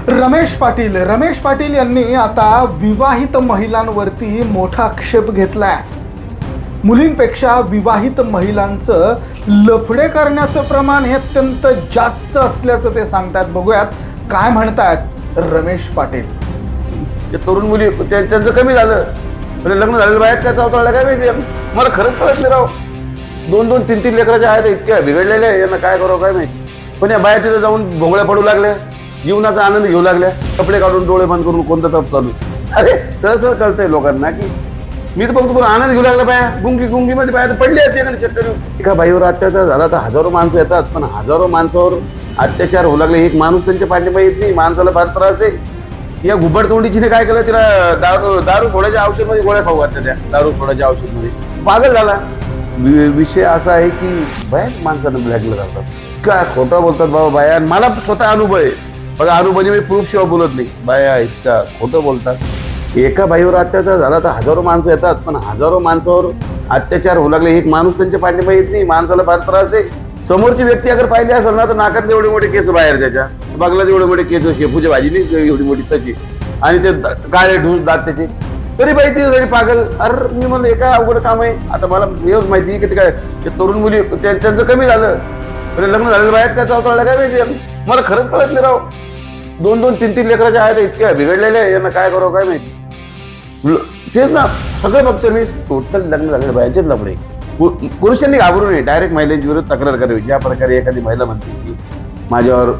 रमेश पाटील यांनी आता विवाहित महिलांवरती मोठा आक्षेप घेतलाय. मुलींपेक्षा विवाहित महिलांचं लफडे करण्याचं प्रमाण हे अत्यंत जास्त असल्याचं ते सांगतात. बघूयात काय म्हणतात रमेश पाटील. ते तरुण मुली त्यांचं कमी झालं, म्हणजे लग्न झालेलं बाहेर काय चावताळलं काय माहिती. मला खरंच कळत नाही राव. 2-2, 3-3 लेकराच्या आहेत, इतक्या बिघडलेल्या आहे, यांना काय करावं काय माहिती. पण या बाहेर तिथं जाऊन भोंगळ्या पडू लागल्या, जीवनाचा आनंद घेऊ लागल्या, कपडे काढून डोळे बंद करून कोणता तप चालू. अरे सरळ कळतंय लोकांना की मी तर फक्त आनंद घेऊ लागला. बाया गुंगीमध्ये बाया पडली असते एखादी चक्कर. एका बाईवर अत्याचार झाला तर हजारो माणसं येतात, पण हजारो माणसावर अत्याचार होऊ लागले. एक माणूस त्यांच्या पाठीमागे येत नाही. माणसाला फार त्रास आहे. या घुबड तोंडीचीने काय केलं, तिला दारू फोडायच्या औषधमध्ये गोळ्या खाऊ घातल्या. त्या दारू फोडायच्या औषधमध्ये पागल झाला. विषय असा आहे की बायाच माणसानं ब्लॅकला करतात. काय खोटं बोलतात बाबा बाया. मला स्वतः अनुभव आहे बघा. अनुभव मी प्रूफ शिवाय बोलत नाही. बाया इतका खोटं बोलतात. एका बाईवर अत्याचार झाला तर हजारो माणसं येतात, पण हजारो माणसावर अत्याचार होऊ लागले. एक माणूस त्यांच्या पाठीमागे येत नाही. माणसाला फार त्रास आहे. समोरची व्यक्ती अगर पाहिली असेल ना तर नाकातले एवढे मोठे केस बाहेर, त्याच्या बगलात एवढे मोठे केस, शेपूच्या भाजीनीच एवढी मोठी त्याची, आणि ते काळे ढूस दात त्याचे, तरी बाई ती पागल. अरे मी म्हणलं एका अवघड काम आहे. आता मला एवढं माहिती आहे की ते काय ते तरुण मुली त्यांचं कमी झालं, म्हणजे लग्न झालेलं बाहेर काय चावताळलं काय माहिती. मला खरंच कळत नाही राव. 2-2, 3-3 लेकराच्या आहेत, इतक्या बिघडलेल्या आहे, यांना काय करावं काय माहिती. तेच ना सगळं बघतो मी. टोटल लग्न झालेलं बायांचेच लफडे. पुरुषांनी घाबरू नये, डायरेक्ट महिलांच्या विरुद्ध तक्रार करावी. ज्या प्रकारे एखादी महिला म्हणते की माझ्यावर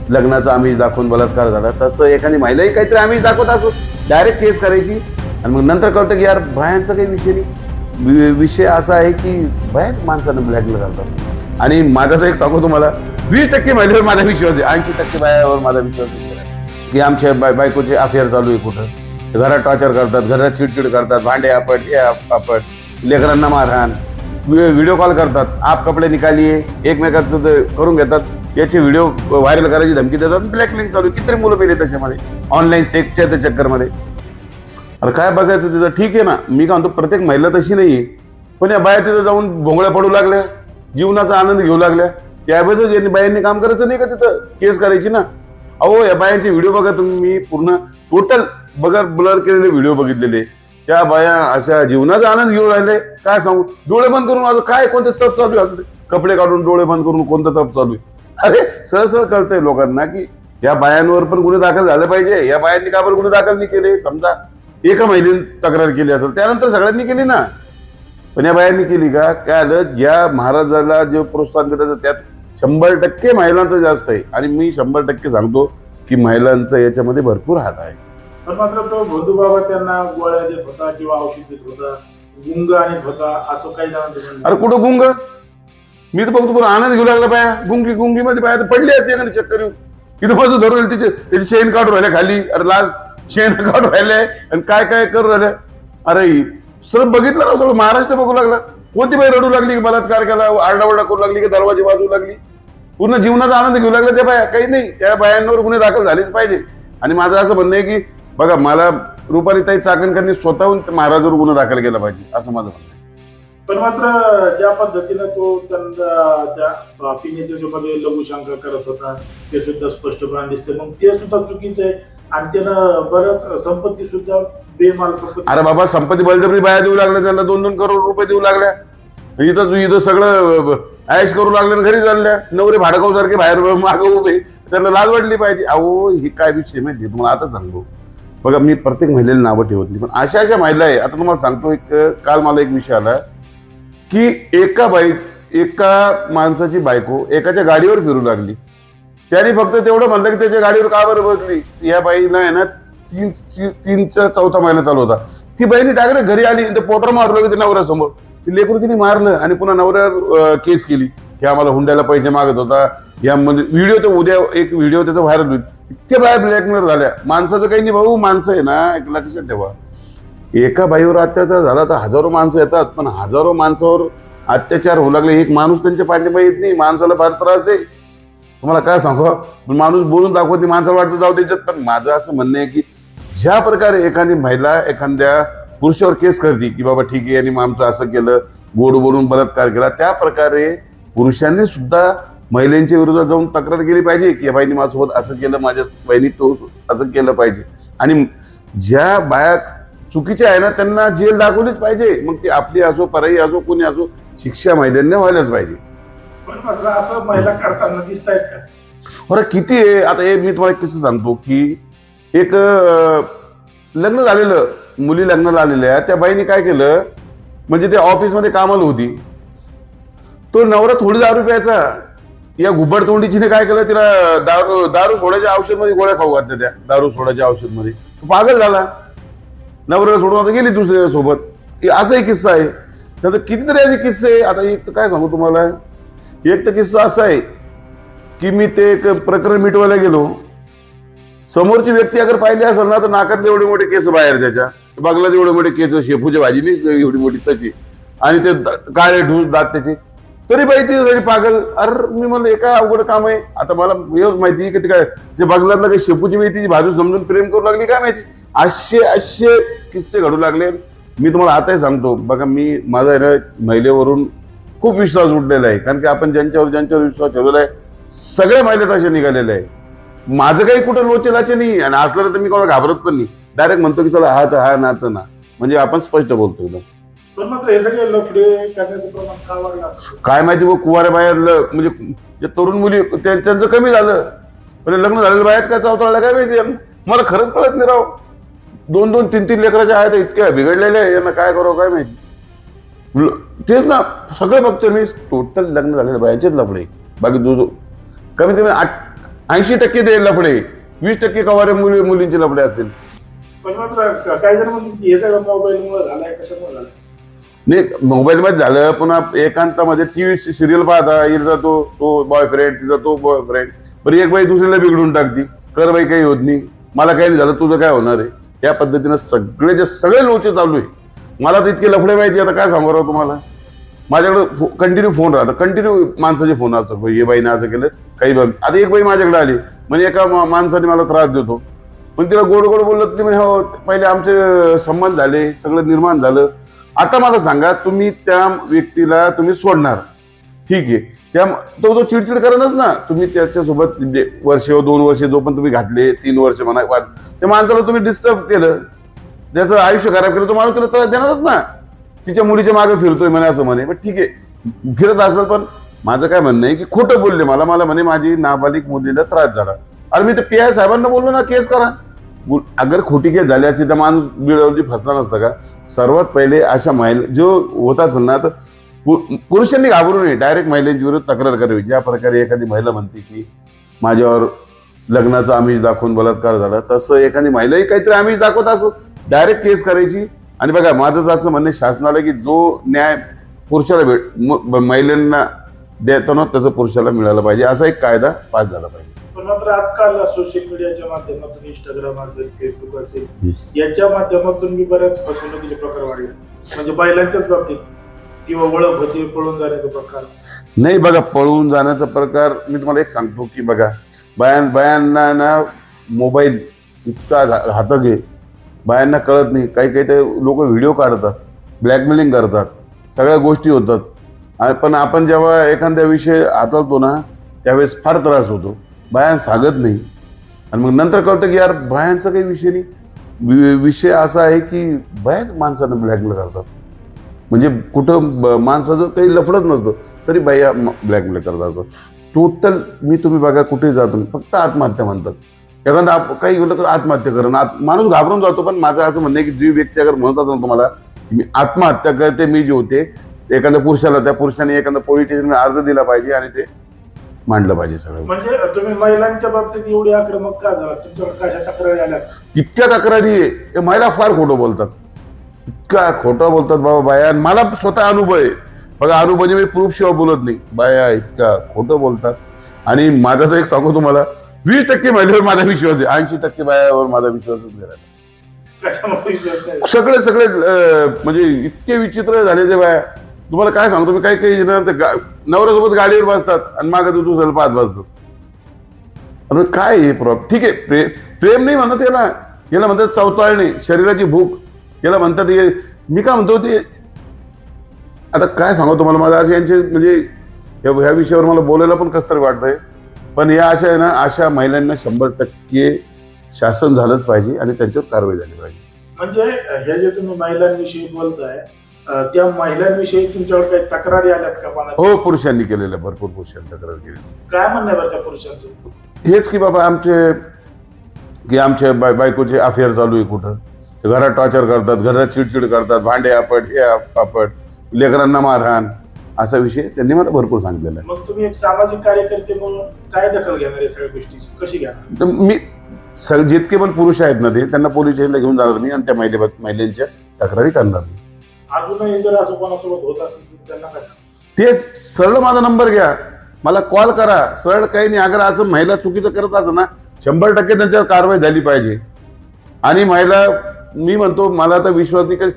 लग्नाचा आमिष दाखवून बलात्कार झाला, तसं एखादी महिलाही काहीतरी आमिष दाखवत असो, डायरेक्ट केस करायची. आणि मग नंतर कळतं की यार बायांचा काही विषय नाही. विषय असा आहे की बायाच माणसानं ब्लॅकमेल करतात. आणि माझा तर एक सांगू तुम्हाला, 20% महिलेवर माझा विश्वास आहे, 80% बायावर माझा विश्वास आहे की आमच्या बायकोचे अफेअर चालू आहे. कुठं घरात टॉर्चर करतात, घरात चिडचिड करतात, भांडे आपट, हे आपट, लेकरांना मारहाण, व्हिडिओ कॉल करतात, आप कपडे निकालिये, एकमेकांचं करून घेतात. याचे व्हिडिओ व्हायरल करायची धमकी देतात. ब्लॅकमेलिंग चालू. किती मुलं पेले त्याच्यामध्ये ऑनलाईन सेक्सच्या त्या चक्करमध्ये. अरे काय बघायचं तिथं. ठीक आहे ना, मी काय म्हणतो प्रत्येक महिला तशी नाही आहे, पण या बाया तिथं जाऊन भोंगळ्या पडू लागल्या, जीवनाचा आनंद घेऊ लागल्या. त्यावेळेस बायांनी काम करायचं नाही का, तिथं केस करायची ना. अहो या बायांचे व्हिडिओ बघा तुम्ही. मी पूर्ण टोटल ब्लर केलेले व्हिडिओ बघितलेले. त्या बाया अशा जीवनाचा आनंद घेऊन राहिले. काय सांगू, डोळे बंद करून माझं काय कोणते तप चालू आहे, कपडे काढून डोळे बंद करून कोणतं तप चालू आहे. अरे सरळ कळतंय लोकांना की या बायांवर पण गुन्हे दाखल झाले पाहिजे. या बायांनी का बरं गुन्हे दाखल नाही केले. समजा एका महिलेने तक्रार केली असेल, त्यानंतर सगळ्यांनी केली ना, पण या बायांनी केली का. काय आलं, या महाराजाला जे प्रोत्साहन देतात त्यात 100% महिलांचं जास्त आहे. आणि मी 100% सांगतो की महिलांचा याच्यामध्ये भरपूर हात आहे. पण मात्र तो भोदूबाबा त्यांना गोळ्या देत होता किंवा औषध देत होता, गुंग आणत होता, असं काही जणांचं म्हणणं. अरे कुठं गुंग. मी तर फक्त पूर्ण आनंद घेऊ लागला. बाया गुंगीमध्ये बाया तर पडली असते एखादी चक्कर येऊन. इथं माझं धरून त्याची चेन काढून राहिल्या खाली. अरे लाज चेन काढून राहिले आणि काय काय करू राहिले. अरे सर बघितलं ना, सगळं महाराष्ट्र बघू लागला. कोणती बाई रडू लागली की बलात्कार केला, आरडाओरडा करू लागली की दरवाजे वाजवू लागली. पूर्ण जीवनाचा आनंद घेऊ लागला त्या बाया. काही नाही, त्या बायांवर गुन्हे दाखल झालेच पाहिजे. आणि माझं असं म्हणणं आहे की बघा, मला रुपालीताई चाकणकरांनी स्वतःहून महाराजावर गुन्हा दाखल केला पाहिजे, असं माझं म्हणणं आहे. पण मात्र ज्या पद्धतीनं तो त्यांना त्या पिण्याच्या सोबत लघुशंका करत होता, ते सुद्धा स्पष्टपणे दिसते. मग ते सुद्धा चुकीचं आहे. आणि त्यानं बरंच संपत्ती सुद्धा बेमाल संपत्ती. अरे बाबा, संपत्ती बळजबरी बाया देऊ लागल्या, त्यांना 2-2 करोड रुपये देऊ लागल्या. इथं सगळं ऐश करू लागले, घरी चालल्या. नवरे भाडकाऊ सारखे बाहेर मागं उभे, त्यांना लाज वाटली पाहिजे. अहो हे काय विषय माहिती तुम्हाला. आता सांगतो बघा, मी प्रत्येक महिलेला नावं ठेवत नाही, पण अशा महिला आहे. आता तुम्हाला सांगतो, काल मला एक विषय आला की एका माणसाची बायको एकाच्या गाडीवर फिरू लागली. त्याने फक्त तेवढं म्हणलं की त्याच्या गाडीवर का बरं बसली. या बाईला आहे ना 3चा 4था महिना चालू होता. ती बाईने डायरेक्ट घरी आली, ते पोटर मारू लागली नवऱ्यासमोर. ती लेकरू तिने मारलं आणि पुन्हा नवऱ्यावर केस केली की आम्हाला हुंड्याला पैसे मागत होता. यामध्ये व्हिडिओ, तर उद्या एक व्हिडिओ त्याचा व्हायरल होईल. इतक्या बाया ब्लॅकमेल झाल्या. माणसाचं काही नाही भाऊ, माणसं आहे ना, एक लक्षात ठेवा. एका बाईवर अत्याचार झाला तर हजारो माणसं येतात, पण हजारो माणसावर अत्याचार होऊ लागले. एक माणूस त्यांच्या पाठीमागे येत नाही. माणसाला फार त्रास आहे. तुम्हाला काय सांगू, माणूस बोलून दाखवत नाही, माणसाला वाटतं जाऊ त्याच्यात. पण माझं असं म्हणणं आहे की ज्या प्रकारे एखादी महिला एखाद्या पुरुषावर केस करते की बाबा ठीक आहे यांनी आमचं असं केलं, गोड बोलून बलात्कार केला, त्या प्रकारे पुरुषांनी सुद्धा महिलांच्या विरोधात जाऊन तक्रार केली पाहिजे की या बाईने माझ्यासोबत असं केलं, माझ्या बहिणी तो असं केलं पाहिजे. आणि ज्या बाया चुकीच्या आहे ना त्यांना जेल दाखवलीच पाहिजे. मग ती आपली असो, पराई असो, कोणी असो, शिक्षा महिलांना व्हायलाच पाहिजे. पण मात्र असं महिला करताना दिसत आहेत का? बरं किती आहे आता हे मी तुम्हाला किस्सा सांगतो की एक लग्न झालेलं, मुली लग्नाला आलेल्या, त्या बाईने काय केलं, म्हणजे ते ऑफिसमध्ये कामाला होती, तो नवरा थोडी दारू प्यायचा, या घुबड तोंडीचीने काय केलं, तिला दारू सोडायच्या औषधमध्ये गोळ्या खाऊ घातल्या, त्या दारू सोडायच्या औषधमध्ये. तो पागल झाला, नवऱ्याला सोडून आता गेली दुसऱ्या सोबत. असाही किस्सा आहे. नंतर कितीतरी असे किस्से आहे. आता एक काय सांगू तुम्हाला, एक तर किस्सा असा आहे की मी ते एक प्रकरण मिटवायला गेलो, समोरची व्यक्ती अगर पाहिली असेल ना तर नाकातले एवढे मोठे केस बाहेर, त्याच्या बागलात एवढे मोठे केस, शेपूच्या भाजी नाही एवढी मोठी तशी, आणि ते काळे ढूस दात त्याचे, तरी बाई तिच्यासाठी पागल. अरे मी म्हणलं हे काय अवघड काम आहे. आता मला एवढं माहिती की ते काय ते बागलातला काही शेपूची वेळी तिची बाजू समजून प्रेम करू लागली काय माहिती. असे किस्से घडू लागले. मी तुम्हाला आताही सांगतो बघा, मी माझा महिलेवरून खूप विश्वास उठलेला आहे, कारण की आपण ज्यांच्यावर विश्वास ठेवलेला आहे सगळ्या महिला तशा निघालेल्या आहे. माझं काही कुठं लोचेलाचे नाही, आणि असलं तर मी कोणाला घाबरत पण नाही. डायरेक्ट म्हणतो की तुला हा तर हा, ना तर ना, म्हणजे आपण स्पष्ट बोलतो एकदम. पण मात्र हे सगळे लफडे करण्याचं प्रमाण का वाढलं असं? काय माहिती व कुवाऱ्या बाहेर म्हणजे जे तरुण मुली त्यांचं कमी झालं, पण लग्न झालेलं बाहेरच काय चावताळला काय माहिती. मला खरंच कळत नाही राव. 2-2, 3-3 लेकराच्या आहेत, इतक्या बिघडलेल्या आहे, यांना काय करावं काय माहिती. तेच ना सगळे बघतोय मी, टोटल लग्न झालेल्या बायांचेच लफडे. बाकी कमीत कमी 80% ते लफडे, 20% कवाऱ्या मुलींचे लफडे असतील. पण मात्र काही जण म्हणतात की हे सगळं मोबाईलमुळे झालंय, कशामुळे झालं? नाही, मोबाईलमध्ये झालं, पुन्हा एकांतामध्ये टीव्ही सिरियल पाहता, हिचा तो बॉयफ्रेंड, तिचा तो बॉयफ्रेंड, बरं एक बाई दुसरीला बिघडून टाकती, कर बाई काही होत नाही, मला काही नाही झालं, तुझं काय होणार आहे. या पद्धतीनं सगळे लोचे चालू आहे. मला तर इतके लफडे माहिती, आता काय सांगू राव तुम्हाला. माझ्याकडे कंटिन्यू फोन राहतात, कंटिन्यू माणसाचे फोन असतात, हे बाईनं असं केलं, काही बघ. आता एक बाई माझ्याकडे आली, म्हणजे एका माणसाने मला त्रास देतो, पण तिला गोड गोड बोललं तर ती म्हणे हो पहिले आमचे संबंध झाले, सगळं निर्माण झालं, आता मला सांगा तुम्ही त्या व्यक्तीला तुम्ही सोडणार, ठीक आहे, तो चिडचिड करणच ना. तुम्ही त्याच्यासोबत वर्ष 2 वर्ष जो पण तुम्ही घातले, 3 वर्ष म्हणा, त्या माणसाला तुम्ही डिस्टर्ब केलं, त्याचं आयुष्य खराब केलं, तो माणूस तुला त्रास देणारच ना. तिच्या मुलीच्या मागे फिरतोय म्हणे असं म्हणे, पण ठीक आहे फिरत असेल, पण माझं काय म्हणणं आहे की खोटं बोलले मला म्हणे माझी नाबालिक मुलीला त्रास झाला. अरे मी तर PI साहेबांना बोललो ना, केस करा. अगर खोटी केस झाली असती तर माणूस बिळावरती फसणार नसतं का. सर्वात पहिले अशा महिला जो होत असेल ना, तर पुरुषांनी घाबरू नये, डायरेक्ट महिलांच्या विरुद्ध तक्रार करावी. ज्या प्रकारे एखादी महिला म्हणते की माझ्यावर लग्नाचा आमिष दाखवून बलात्कार झाला, तसं एखादी महिलाही काहीतरी आमिष दाखवत असं डायरेक्ट केस करायची. आणि बघा माझं असं म्हणणं शासनाला की जो न्याय पुरुषाला महिलांना देताना त्याचं पुरुषाला मिळालं पाहिजे, असा एक कायदा पास झाला पाहिजे. पण मात्र आजकाल सोशल मीडियाच्या माध्यमातून, इंस्टाग्राम असेल, फेसबुक असेल, याच्या माध्यमातून मी बऱ्याच फसवणुकीचे प्रकार वाढले, म्हणजे बैलांच्याच बाबतीत, किंवा ओळख होती पळून जाण्याचा प्रकार. नाही बघा, पळून जाण्याचा प्रकार मी तुम्हाला एक सांगतो की बघा, बायांना ना मोबाईल इतका हातक आहे, बायांना कळत नाही. काही ते लोक व्हिडिओ काढतात, ब्लॅकमेलिंग करतात, सगळ्या गोष्टी होतात. पण आपण जेव्हा एखाद्या विषय हाताळतो ना त्यावेळेस फार त्रास होतो, बायां सांगत नाही. आणि मग नंतर कळतं की यार बायांचा काही विषय नाही, विषय असा आहे की बायाच माणसानं ब्लॅकमेल करतात. म्हणजे कुठं माणसाचं काही लफडत नसतं तरी बाया ब्लॅकमेल करतात. टोटल तुम्ही बघा कुठे जातो फक्त आत्महत्या म्हणतात. एखादा काही गेलं तर आत्महत्या करणं, माणूस घाबरून जातो. पण माझं असं म्हणणं आहे की जी व्यक्ती अगर म्हणत असेल तुम्हाला की मी आत्महत्या करते, मी जे होते एखाद्या पुरुषाला, त्या पुरुषाने एखादा पोलीस स्टेशनमध्ये अर्ज दिला पाहिजे आणि ते मांडलं पाहिजे सगळं. म्हणजे तुम्ही महिलांच्या बाबतीत एवढी आक्रमक का झाला, तुमच्याकडे कशा तक्रारी आल्या? इतक्या तक्रारी आहे, महिला फार खोटं बोलतात, इतका खोटं बोलतात बाबा बाया. मला स्वतः अनुभव आहे बघा, अनुभव मी प्रूफ शिवाय बोलत नाही. बाया इतका खोटं बोलतात. आणि माझा तर एक सांगू तुम्हाला, 20% महिलेवर माझा विश्वास आहे, 80% बायावर माझा विश्वासच नाही. सगळे म्हणजे इतके विचित्र झाले ते बाया, तुम्हाला काय सांगतो मी. काही नवऱ्यासोबत गाडीवर बसतात आणि मागे दुसऱ्याला पाहत बसतात. अरे काय हे ठीक आहे, प्रेम नाही म्हणत याला म्हणतात चवताळणे, शरीराची भूक याला म्हणतात. मी काय म्हणतो ते आता काय सांगू तुम्हाला, माझं असे यांचे म्हणजे ह्या विषयावर मला बोलायला पण कसं तरी वाटतंय. पण या अशा आहे ना, अशा महिलांना 100% शासन झालंच पाहिजे आणि त्यांच्यावर कारवाई झाली पाहिजे. म्हणजे हे जे तुम्ही महिलांविषयी बोलताय, त्या महिलांविषयी तुमच्याकडे काही तक्रारी आल्यात का कोणाच्या? हो, पुरुषांनी केलेल्या, भरपूर पुरुषांनी तक्रार केली. काय म्हणणं आहे बरं त्या पुरुषांचं? हेच की बाबा आमच्या बायकोचे अफेअर चालू आहे कुठं, ते घरात टॉर्चर करतात, घरात चिडचिड करतात, भांडे आपट, हे आपट, लेकरांना मारहाण, असा विषय त्यांनी मला भरपूर सांगितलेला आहे. मग तुम्ही एक सामाजिक कार्यकर्ते म्हणून काय दखल घेणार आहे सगळ्या गोष्टीची, कशी घेणार? तर मी जितके पण पुरुष आहेत ना ते, त्यांना पोलीस स्टेशनला घेऊन जाणार मी आणि त्या महिलांच्या तक्रारी करणार मी. अजूनही जर असं कोणासोबत होत असेल तर त्यांना काय? तेच सरळ माझा नंबर घ्या, मला कॉल करा, सरळ काही नाही. अगर असं महिला चुकीचं करत असं ना, 100% त्यांच्यावर कारवाई झाली पाहिजे. आणि महिला, मी म्हणतो, मला तर विश्वास नाही,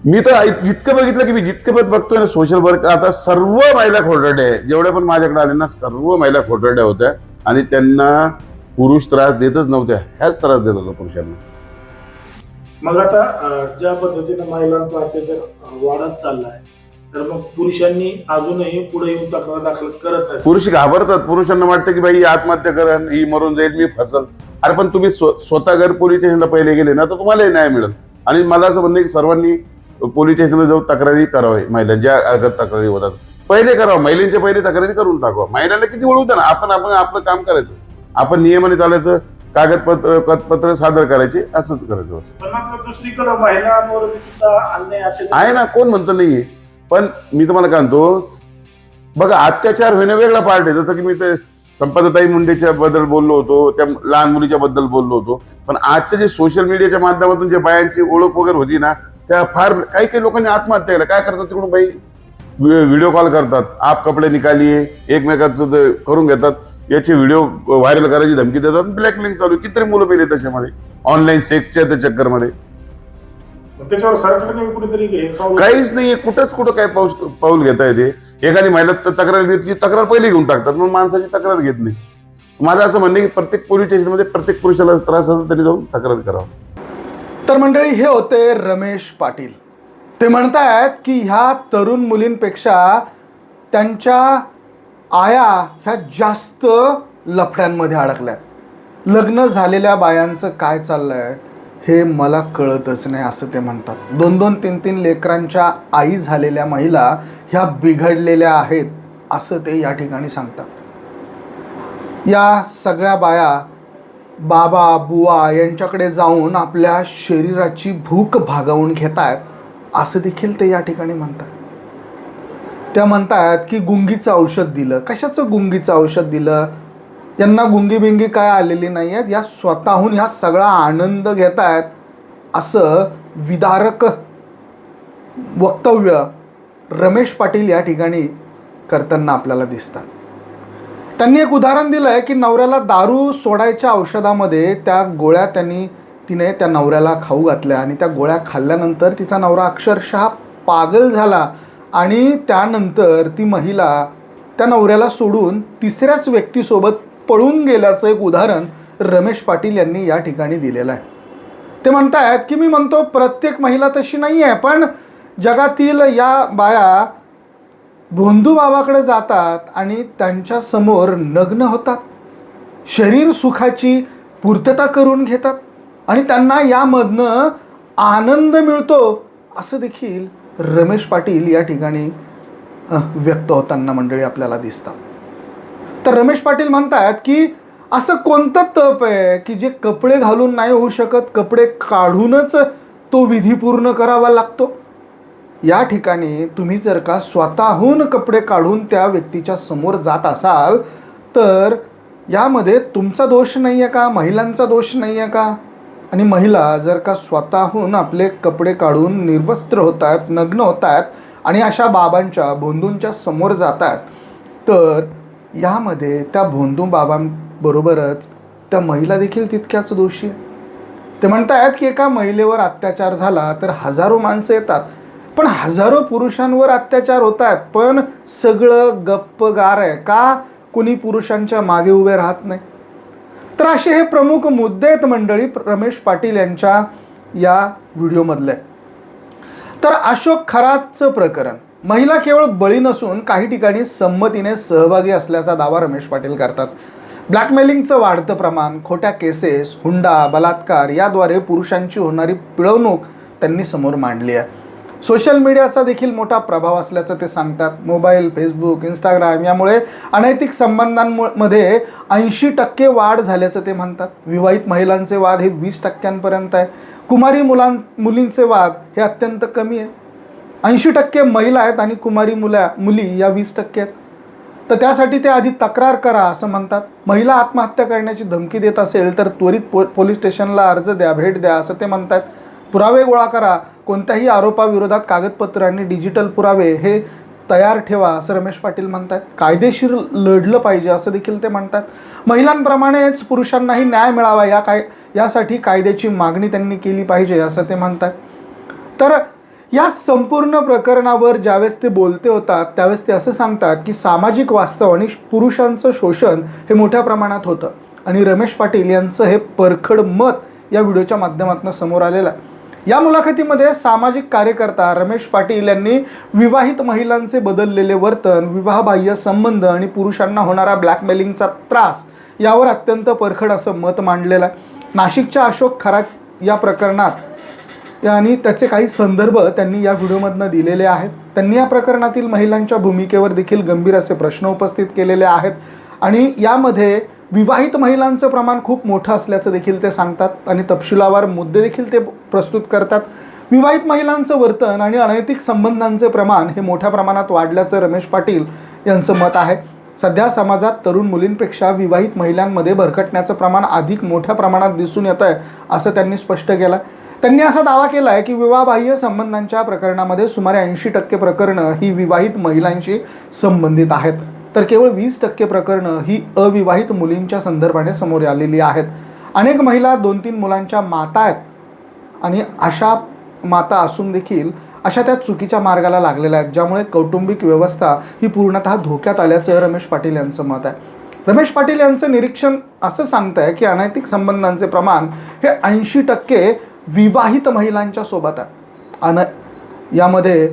मी तर जितकं बघितलं की मी जितकं बघतोय ना सोशल वर्क, आता सर्व महिला खोटरड्या आहे, जेवढ्या पण माझ्याकडे आले ना, सर्व महिला खोटरड्या होत्या आणि त्यांना पुरुष त्रास देतच नव्हत्या, ह्याच त्रास देत होता पुरुषांना. मग आता ज्या पद्धतीने महिलांचा अत्याचार वाढत चाललाय, तर मग पुरुषांनी अजूनही पुढे येऊन तक्रार दाखल करत नाही. पुरुष घाबरतात, पुरुषांना वाटतं की बाई ही आत्महत्या करेन, ही मरून जाईल, मी फसल. अरे पण तुम्ही स्वतः घर पोलीस स्टेशनला पहिले गेले ना, तर तुम्हालाही न्याय मिळेल. आणि मला असं म्हणणं की सर्वांनी पोलीस स्टेशनला जाऊन तक्रारी करावी. महिलांच्या अगर तक्रारी होतात पहिले करावं, महिलांच्या पहिले तक्रारी करून टाकावं. महिलांना किती वळू द्या ना, आपण आपलं काम करायचं, आपण नियमाने चालायचं, कागदपत्र सादर करायचे, असंच करायचं. पण मात्र दुसरीकडे महिलांवर सुद्धा अन्याय आहे ना, कोण म्हणतं नाहीये. पण मी तुम्हाला काय म्हणतो, बघा, अत्याचार होणं वेगळा पार्ट आहे. जसं की मी ते संपदाताई मुंडेच्या बद्दल बोललो होतो, त्या लहान मुलीच्या बद्दल बोललो होतो. पण आजच्या जे सोशल मीडियाच्या माध्यमातून जे बायांची ओळख वगैरे होती ना, त्या फार काही लोकांनी आत्महत्या केल्या. काय करतात तिकडून बाई, व्हिडिओ कॉल करतात, आप कपडे निकालिये, एकमेकाचं ते करून घेतात, याचे व्हिडिओ व्हायरल करायची धमकी देतात, ब्लॅकमेलिंग चालू. किती मुलं पेले त्याच्यामध्ये, ऑनलाईन सेक्सच्या त्या चक्करमध्ये. त्याच्यावर सरकारने कुठेतरी काहीच नाही, कुठं काय पाऊल घेता येते. एखादी महिला तक्रार घेतली, तक्रार पहिले घेऊन टाकतात, मग माणसाची तक्रार घेत नाही. माझं असं म्हणणं की प्रत्येक पोलीस स्टेशनमध्ये प्रत्येक पुरुषाला त्रास असेल तरी जाऊन तक्रार करावं. तर मंडळी, हे होते रमेश पाटील. ते म्हणतायत की ह्या तरुण मुलींपेक्षा त्यांच्या आया ह्या जास्त लफड्यांमध्ये अडकल्यात. लग्न झालेल्या बायांचं काय चाललंय हे मला कळतच नाही, असं ते म्हणतात. 2-2, 3-3 लेकरांच्या आई झालेल्या महिला ह्या बिघडलेल्या आहेत, असं ते या ठिकाणी सांगतात. या सगळ्या बाया बाबा बुवा यांच्याकडे जाऊन आपल्या शरीराची भूक भागवून घेत आहेत, असं देखील ते या ठिकाणी म्हणतात. त्या म्हणतात की गुंगीचं औषध दिलं. कशाचं गुंगीचं औषध दिलं? यांना गुंगी बिंगी काय आलेली नाही आहेत, या स्वतःहून ह्या सगळा आनंद घेत आहेत, असं विदारक वक्तव्य रमेश पाटील या ठिकाणी करताना आपल्याला दिसतात. त्यांनी एक उदाहरण दिलं आहे की नवऱ्याला दारू सोडायच्या औषधामध्ये त्या गोळ्या तिने त्या नवऱ्याला खाऊ घातल्या आणि त्या गोळ्या खाल्ल्यानंतर तिचा नवरा अक्षरशः पागल झाला आणि त्यानंतर ती महिला त्या नवऱ्याला सोडून तिसऱ्याच व्यक्तीसोबत पळून गेल्याचं एक उदाहरण रमेश पाटील यांनी या ठिकाणी दिलेलं आहे. ते म्हणतायत की मी म्हणतो प्रत्येक महिला तशी नाही आहे, पण जगातील या बाया भोंदू बाबाकडे जातात आणि त्यांच्या समोर नग्न होतात, शरीर सुखाची पूर्तता करून घेतात आणि त्यांना यामधनं आनंद मिळतो, असं देखील रमेश पाटील या ठिकाणी व्यक्त होताना मंडळी आपल्याला दिसतात. तर रमेश पाटील म्हणतात की असं कोणतं तप आहे की जे कपडे घालून नाही होऊ शकत, कपडे काढूनच तो विधी पूर्ण करावा लागतो. या ठिकाणी तुम्ही जर का स्वतःहून कपडे काढून त्या व्यक्तीच्या समोर जात असाल तर यामध्ये तुमचा दोष नाही आहे का, महिलांचा दोष नाही आहे का? आणि महिला जर का स्वतःहून आपले कपडे काढून निर्वस्त्र होत आहेत, नग्न होत आहेत आणि अशा बाबांच्या भोंदूंच्या समोर जात आहेत, तर यामध्ये त्या भोंदू बाबांबरोबरच त्या महिला देखील तितक्याच दोषी आहे. ते म्हणतात की एका महिलेवर अत्याचार झाला तर हजारो माणसं येतात, पण हजारो पुरुषांवर अत्याचार होत आहेत, पण सगळं गप्पगार आहे का? कुणी पुरुषांच्या मागे उभे राहत नाही. तर असे हे प्रमुख मुद्दे आहेत मंडळी रमेश पाटील यांच्या या व्हिडिओमधले. तर अशोक खरातचं प्रकरण महिला केवळ बळी नसून काही ठिकाणी संमतीने सहभागी असल्याचा दावा रमेश पाटील करतात. ब्लॅकमेलिंगचं वाढतं प्रमाण, खोट्या केसेस, हुंडा, बलात्कार याद्वारे पुरुषांची होणारी पिळवणूक त्यांनी समोर मांडली आहे. सोशल मीडियाचा देखील मोठा प्रभाव असल्याचं ते सांगतात. मोबाईल, फेसबुक, इंस्टाग्राम यामुळे अनैतिक संबंधांमध्ये 80% वाढ झाल्याचं ते म्हणतात. विवाहित महिलांचे वाद हे 20% आहे. कुमारी मुलींचे वाद हे अत्यंत कमी आहे. 80% महिला आहेत आणि कुमारी मुली या 20% आहेत. तर त्यासाठी ते आधी तक्रार करा असं म्हणतात. महिला आत्महत्या करण्याची धमकी देत असेल तर त्वरित पोलीस स्टेशनला अर्ज द्या, भेट द्या असं ते म्हणतात. पुरावे गोळा करा, कोणत्याही आरोपाविरोधात कागदपत्र आणि डिजिटल पुरावे हे तयार ठेवा असं रमेश पाटील म्हणतात. कायदेशीर लढलं पाहिजे असं देखील ते म्हणतात. महिलांप्रमाणेच पुरुषांनाही न्याय मिळावा यासाठी कायद्याची मागणी त्यांनी केली पाहिजे असं ते म्हणतात. तर या संपूर्ण प्रकरणावर ज्यावेळेस ते बोलते होतात त्यावेळेस ते असं सांगतात की सामाजिक वास्तव आणि पुरुषांचं शोषण हे मोठ्या प्रमाणात होतं आणि रमेश पाटील यांचं हे परखड मत या व्हिडिओच्या माध्यमातून समोर आलेलं आहे. या मुलाखतीमध्ये सामाजिक कार्यकर्ता रमेश पाटील यांनी विवाहित महिलांचे बदललेले वर्तन, विवाहबाह्य संबंध आणि पुरुषांना होणारा ब्लॅकमेलिंगचा त्रास यावर अत्यंत परखड असं मत मांडलेलं आहे. नाशिकच्या अशोक खरात या प्रकरणात आणि त्याचे काही संदर्भ त्यांनी या व्हिडिओमधनं दिलेले आहेत. त्यांनी या प्रकरणातील महिलांच्या भूमिकेवर देखील गंभीर असे प्रश्न उपस्थित केलेले आहेत आणि यामध्ये विवाहित महिलांचं प्रमाण खूप मोठं असल्याचं देखील ते सांगतात आणि तपशिलावार मुद्दे देखील ते प्रस्तुत करतात. विवाहित महिलांचं वर्तन आणि अनैतिक संबंधांचे प्रमाण हे मोठ्या प्रमाणात वाढल्याचं रमेश पाटील यांचं मत आहे. सध्या समाजात तरुण मुलींपेक्षा विवाहित महिलांमध्ये भरकटण्याचं प्रमाण अधिक मोठ्या प्रमाणात दिसून येत आहे असं त्यांनी स्पष्ट केलं. त्यांनी असा दावा केला आहे की विवाहबाह्य संबंधांच्या प्रकरणामध्ये सुमारे 80% प्रकरणं ही विवाहित महिलांशी संबंधित आहेत, तर केवळ 20% प्रकरणं ही अविवाहित मुलींच्या संदर्भाने समोर आलेली आहेत. अनेक महिला 2-3 मुलांच्या माता आहेत आणि अशा माता असून देखील अशा त्या चुकीच्या मार्गाला लागलेल्या आहेत, ज्यामुळे कौटुंबिक व्यवस्था ही पूर्णतः धोक्यात आल्याचं रमेश पाटील यांचं मत आहे. रमेश पाटील यांचं निरीक्षण असं सांगत आहे की अनैतिक संबंधांचे प्रमाण हे 80% विवाहित महिलांच्या सोबत आहे. यामध्ये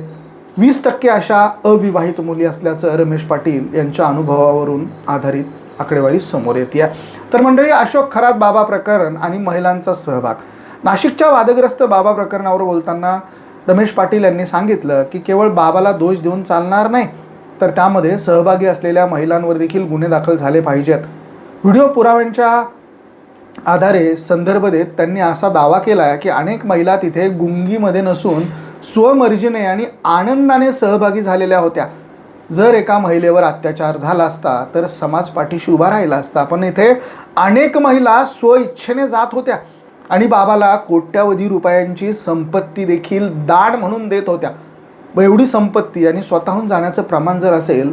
20% अशा अविवाहित मुली असल्याचं रमेश पाटील यांच्या अनुभवावरून आधारित आकडेवारी समोर येते. तर मंडळी, अशोक खरात बाबा प्रकरण आणि महिलांचा सहभाग. नाशिकच्या वादग्रस्त बाबा प्रकरणावर बोलताना रमेश पाटील यांनी सांगितलं की केवळ बाबाला दोष देऊन चालणार नाही, तर त्यामध्ये सहभागी असलेल्या महिलांवर देखील गुन्हे दाखल झाले पाहिजेत. व्हिडिओ पुराव्यांच्या आधारे संदर्भ देत त्यांनी असा दावा केला आहे की अनेक महिला तिथे गुंगीमध्ये नसून स्वमर्जीने आणि आनंदाने सहभागी झालेल्या होत्या. जर एका महिलेवर अत्याचार झाला असता तर समाज पाठीशी उभा राहिला असता, पण इथे अनेक महिला स्वइच्छेने जात होत्या आणि बाबाला कोट्यावधी रुपयांची संपत्ती देखील दान म्हणून देत होत्या. एवढी संपत्ती आणि स्वतःहून जाण्याचं प्रमाण जर असेल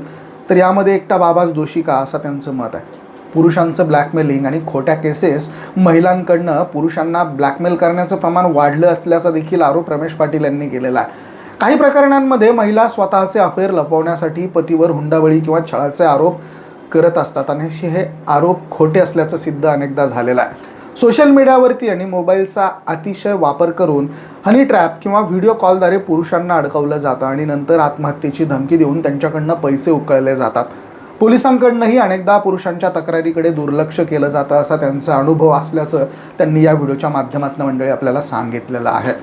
तर यामध्ये एकटा बाबाच दोषी का, असं त्यांचं मत आहे. पुरुषांचं ब्लॅकमेलिंग आणि खोट्या केसेस महिलांकडनं पुरुषांना ब्लॅकमेल करण्याचं प्रमाण वाढलं असल्याचा देखील आरोप रमेश पाटील यांनी केलेला आहे. काही प्रकरणांमध्ये महिला स्वतःचे अफेअर लपवण्यासाठी पतीवर हुंडाबळी किंवा छळाचे आरोप करत असतात आणि हे आरोप खोटे असल्याचं सिद्ध अनेकदा झालेलं आहे. सोशल मीडियावरती आणि मोबाईलचा अतिशय वापर करून हनी ट्रॅप किंवा व्हिडिओ कॉलद्वारे पुरुषांना अडकवलं जातं आणि नंतर आत्महत्येची धमकी देऊन त्यांच्याकडनं पैसे उकळले जातात. पोलिसांकडनंही अनेकदा पुरुषांच्या तक्रारीकडे दुर्लक्ष केलं जातं असा त्यांचा अनुभव असल्याचं त्यांनी या व्हिडिओच्या माध्यमातून मंडळी आपल्याला सांगितलेलं आहे.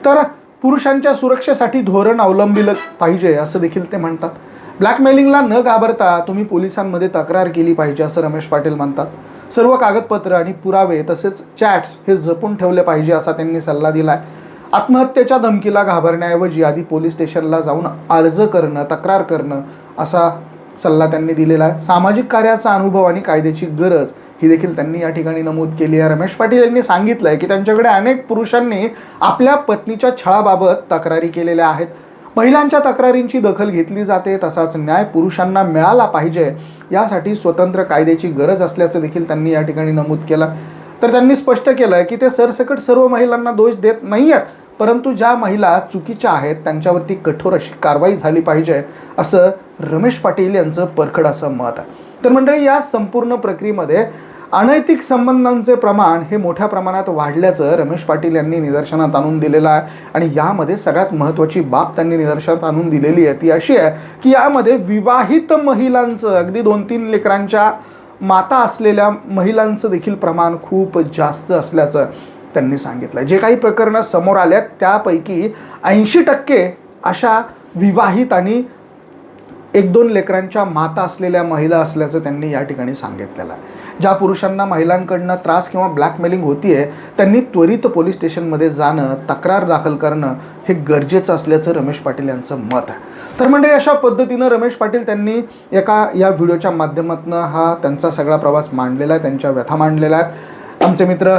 तर पुरुषांच्या सुरक्षेसाठी धोरण अवलंबिलं पाहिजे असं देखील ते म्हणतात. ब्लॅकमेलिंगला न घाबरता तुम्ही पोलिसांमध्ये तक्रार केली पाहिजे असं रमेश पाटील म्हणतात. सर्व कागदपत्र आणि पुरावे तसेच चॅट्स हे जपून ठेवले पाहिजे असा त्यांनी सल्ला दिला आहे. आत्महत्येच्या धमकीला घाबरण्याऐवजी आधी पोलीस स्टेशनला जाऊन अर्ज करणं, तक्रार करणं असा सल्ला त्यांनी दिलेला आहे. सामाजिक कार्याचा अनुभव आणि कायद्याची गरज ही देखील त्यांनी या ठिकाणी नमूद केली आहे. रमेश पाटील यांनी सांगितलं आहे की त्यांच्याकडे अनेक पुरुषांनी आपल्या पत्नीच्या छळाबाबत तक्रारी केलेल्या आहेत. महिलांच्या तक्रारींची दखल घेतली जाते, तसाच न्याय पुरुषांना मिळाला पाहिजे यासाठी स्वतंत्र कायद्याची गरज असल्याचं देखील त्यांनी या ठिकाणी नमूद केलं. तर त्यांनी स्पष्ट केलं की ते सरसकट सर्व महिलांना दोष देत नाही आहेत, परंतु ज्या महिला चुकीच्या आहेत त्यांच्यावरती कठोर अशी कारवाई झाली पाहिजे असं रमेश पाटील यांचं परखड असं मत आहे. तर मंडळी, या संपूर्ण प्रक्रियेमध्ये अनैतिक संबंधांचे प्रमाण हे मोठ्या प्रमाणात वाढल्याचं रमेश पाटील यांनी निदर्शनात आणून दिलेलं आहे. आणि यामध्ये सगळ्यात महत्त्वाची बाब त्यांनी निदर्शनात आणून दिलेली आहे ती अशी आहे की यामध्ये विवाहित महिलांचं, अगदी 2-3 लेकरांच्या माता असलेल्या महिलांचं देखील प्रमाण खूप जास्त असल्याचं त्यांनी सांगितलं. जे काही प्रकरणं समोर आल्यात त्यापैकी 80% अशा विवाहित आणि 1-2 लेकरांच्या माता असलेल्या महिला असल्याचं त्यांनी या ठिकाणी सांगितलेलं आहे. ज्या पुरुषांना महिलांकडनं त्रास किंवा ब्लॅकमेलिंग होतीये त्यांनी त्वरित पोलीस स्टेशनमध्ये जाणं, तक्रार दाखल करणं हे गरजेचं असल्याचं रमेश पाटील यांचं मत आहे. तर म्हणजे अशा पद्धतीनं रमेश पाटील त्यांनी या व्हिडिओच्या माध्यमातून हा त्यांचा सगळा प्रवास मांडलेला आहे, त्यांच्या व्यथा मांडलेल्या आहेत. आमचे मित्र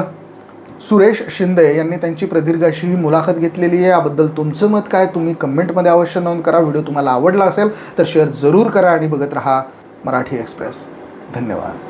सुरेश शिंदे यांनी त्यांची प्रदीर्घ अशी ही मुलाखत घेतलेली आहे. याबद्दल तुमचं मत काय, तुम्ही कमेंटमध्ये अवश्य नोंद करा. व्हिडिओ तुम्हाला आवडला असेल तर शेअर जरूर करा आणि बघत रहा मराठी एक्सप्रेस. धन्यवाद.